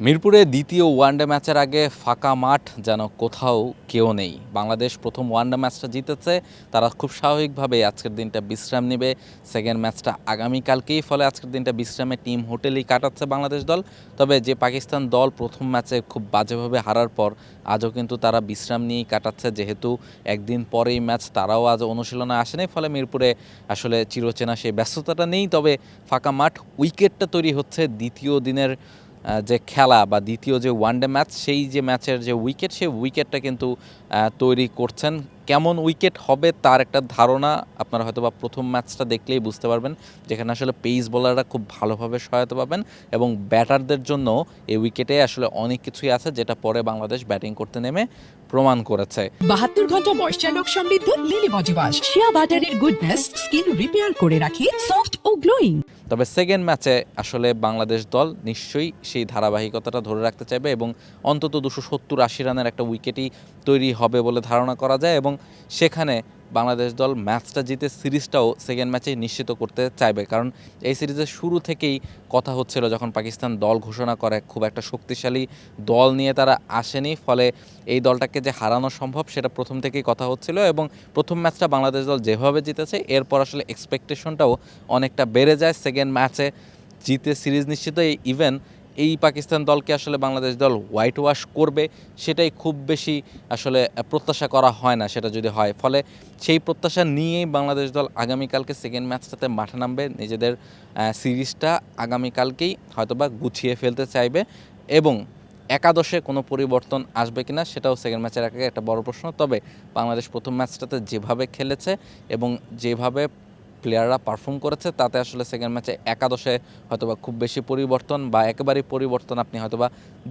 মিরপুরে দ্বিতীয় ওয়ানডে ম্যাচের আগে ফাঁকা মাঠ যেন কোথাও কেউ নেই। বাংলাদেশ প্রথম ওয়ানডে ম্যাচটা জিতেছে, তারা খুব স্বাভাবিকভাবে আজকের দিনটা বিশ্রাম নেবে। সেকেন্ড ম্যাচটা আগামীকালকেই, ফলে আজকের দিনটা বিশ্রামে টিম হোটেলেই কাটাচ্ছে বাংলাদেশ দল। তবে যে পাকিস্তান দল প্রথম ম্যাচে খুব বাজেভাবে হারার পর আজও কিন্তু তারা বিশ্রাম নিয়েই কাটাচ্ছে, যেহেতু একদিন পরেই ম্যাচ, তারাও আজ অনুশীলনে আসেনি। ফলে মিরপুরে আসলে চিরচেনা সেই ব্যস্ততাটা নেই। তবে ফাঁকা মাঠ, উইকেটটা তৈরি হচ্ছে দ্বিতীয় দিনের যে খেলা বা দ্বিতীয় যে ওয়ানডে ম্যাচ, সেই যে ম্যাচের যে উইকেট, সেই উইকেটটা কিন্তু তৈরি করছেন। কেমন উইকেট হবে তার একটা ধারণা আপনারা হয়তো বা প্রথম ম্যাচটা দেখলেই বুঝতে পারবেন, যেখানে আসলে পেস বোলাররা খুব ভালোভাবে সহায়তা পাবেন এবং ব্যাটারদের জন্য এই উইকেটে আসলে অনেক কিছুই আছে, যেটা পরে বাংলাদেশ ব্যাটিং করতে নেমে প্রমাণ করেছে। 72 ঘন্টা ময়েশ্চার লক সমৃদ্ধ লিলি বডি ওয়াশ, শিয়া বাটারের গুডনেস স্কিন রিপেয়ার করে রাখে সফট ও গ্লোয়িং। তবে সেকেন্ড ম্যাচে আসলে বাংলাদেশ দল নিশ্চয়ই সেই ধারাবাহিকতাটা ধরে রাখতে চাইবে এবং অন্তত 270-80 রানের একটা উইকেটই তৈরি হবে বলে ধারণা করা যায় এবং সেখানে বাংলাদেশ দল ম্যাচটা জিতে সিরিজটাও সেকেন্ড ম্যাচেই নিশ্চিত করতে চাইবে। কারণ এই সিরিজের শুরু থেকেই কথা হচ্ছিল, যখন পাকিস্তান দল ঘোষণা করে, খুব একটা শক্তিশালী দল নিয়ে তারা আসেনি, ফলে এই দলটাকে যে হারানো সম্ভব সেটা প্রথম থেকেই কথা হচ্ছিল এবং প্রথম ম্যাচটা বাংলাদেশ দল যেভাবে জিতেছে, এরপর আসলে এক্সপেকটেশনটাও অনেকটা বেড়ে যায়। সেকেন্ড ম্যাচে জিতে সিরিজ নিশ্চিত। ইভেন এই পাকিস্তান দলকে আসলে বাংলাদেশ দল হোয়াইট ওয়াশ করবে, সেটাই খুব বেশি আসলে প্রত্যাশা করা হয় না, সেটা যদি হয়। ফলে সেই প্রত্যাশা নিয়েই বাংলাদেশ দল আগামীকালকে সেকেন্ড ম্যাচটাতে মাঠে নামবে, নিজেদের সিরিজটা আগামীকালকেই হয়তোবা গুছিয়ে ফেলতে চাইবে এবং একাদশে কোনো পরিবর্তন আসবে কিনা সেটাও সেকেন্ড ম্যাচের আগে একটা বড় প্রশ্ন। তবে বাংলাদেশ প্রথম ম্যাচটাতে যেভাবে খেলেছে এবং যেভাবে প্লেয়াররা পারফর্ম করেছে, তাতে আসলে সেকেন্ড ম্যাচে একাদশে হয়তোবা খুব বেশি পরিবর্তন বা একেবারেই পরিবর্তন আপনি হয়তোবা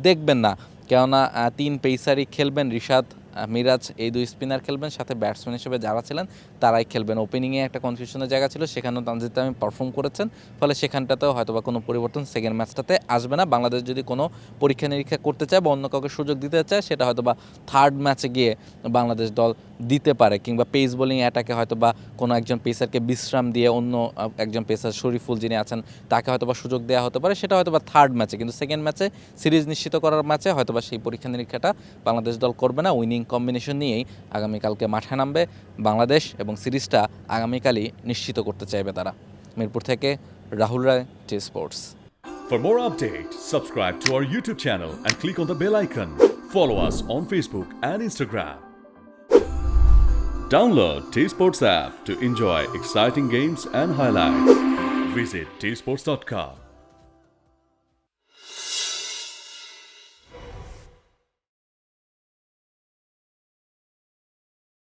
দেখবেন না। কেননা 3 পেসারই খেলবেন, রিশাদ, মিরাজ, এই 2 স্পিনার খেলবেন, সাথে ব্যাটসম্যান হিসেবে যারা ছিলেন তারাই খেলবেন। ওপেনিংয়ে একটা কনফিউশনের জায়গা ছিল, সেখানেও তানজিদ তামিম পারফর্ম করেছেন, ফলে সেখানটাতেও হয়তোবা কোনো পরিবর্তন সেকেন্ড ম্যাচটাতে আসবে না। বাংলাদেশ যদি কোনো পরীক্ষা নিরীক্ষা করতে চায় বা অন্য কাউকে সুযোগ দিতে চায়, সেটা হয়তোবা থার্ড ম্যাচে গিয়ে বাংলাদেশ দল দিতে পারে, কিংবা পেস বোলিং অ্যাটাকে হয়তোবা কোনো একজন পেসারকে বিশ্রাম দিয়ে অন্য একজন পেসার শরীফুল যিনি আছেন তাকে হয়তোবা সুযোগ দেওয়া হতে পারে, সেটা হয়তোবা থার্ড ম্যাচে। কিন্তু সেকেন্ড ম্যাচে সিরিজ নিশ্চিত করার ম্যাচে হয়তোবা সেই পরীক্ষা নিরীক্ষাটা বাংলাদেশ দল করবে না। উইনিং কম্বিনেশন নিয়েই আগামীকালকে মাঠে নামবে বাংলাদেশ এবং সিরিজটা আগামীকালই নিশ্চিত করতে চাইবে তারা। মিরপুর থেকে রাহুল রায়, T Sports. For more updates, subscribe to our YouTube channel and click on the bell icon. Follow us on Facebook and Instagram. Download T Sports app to enjoy exciting games and highlights. Visit tsports.com.